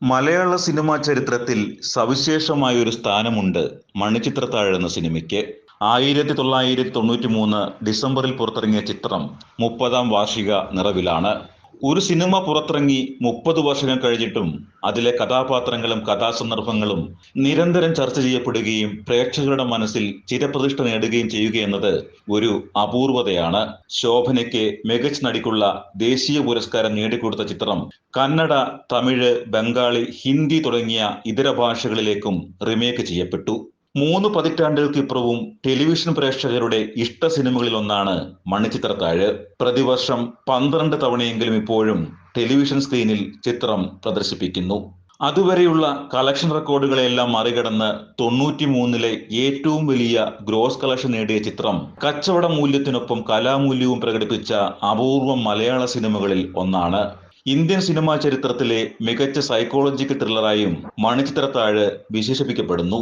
മലയാള cinema ചരിത്രത്തിൽ സവിശേഷമായൊരു സ്ഥാനമുണ്ട് മണിച്ചിത്രത്താഴ് എന്ന സിനിമയ്ക്ക്. 1993 ഡിസംബറിൽ പുറത്തിറങ്ങിയ ചിത്രം 30-ാം വാർഷിക നിറവിലാണ്. ഒരു സിനിമ പുറത്തിറങ്ങി 30 വർഷങ്ങൾ കഴിഞ്ഞിട്ടും അതിലെ കഥാപാത്രങ്ങളും കഥാസന്ദർഭങ്ങളും നിരന്തരം ചർച്ച ചെയ്യപ്പെടുകയും പ്രേക്ഷകരുടെ മനസ്സിൽ ചിരപ്രതിഷ്ഠ നേടുകയും ചെയ്യുകയെന്നത് ഒരു അപൂർവതയാണ്. ശോഭനയ്ക്ക് മികച്ച നടിക്കുള്ള ദേശീയ പുരസ്കാരം നേടിക്കൊടുത്ത ചിത്രം കന്നഡ, തമിഴ്, ബംഗാളി, ഹിന്ദി തുടങ്ങിയ ഇതര ഭാഷകളിലേക്കും റീമേക്ക് ചെയ്യപ്പെട്ടു. 3 പതിറ്റാണ്ടുകൾക്കിപ്പുറവും ടെലിവിഷൻ പ്രേക്ഷകരുടെ ഇഷ്ട സിനിമകളിൽ ഒന്നാണ് മണിച്ചിത്രത്താഴ്. പ്രതിവർഷം 12 തവണയെങ്കിലും ഇപ്പോഴും ടെലിവിഷൻ സ്ക്രീനിൽ ചിത്രം പ്രദർശിപ്പിക്കുന്നു. അതുവരെയുള്ള കളക്ഷൻ റെക്കോർഡുകളെല്ലാം മറികടന്ന് 93-ലെ ഏറ്റവും വലിയ ഗ്രോസ് കളക്ഷൻ നേടിയ ചിത്രം കച്ചവട മൂല്യത്തിനൊപ്പം കലാമൂല്യവും പ്രകടിപ്പിച്ച അപൂർവം മലയാള സിനിമകളിൽ ഒന്നാണ്. ഇന്ത്യൻ സിനിമാ ചരിത്രത്തിലെ മികച്ച സൈക്കോളജിക്കൽ ത്രില്ലറായും മണിച്ചിത്രത്താഴ് വിശേഷിപ്പിക്കപ്പെടുന്നു.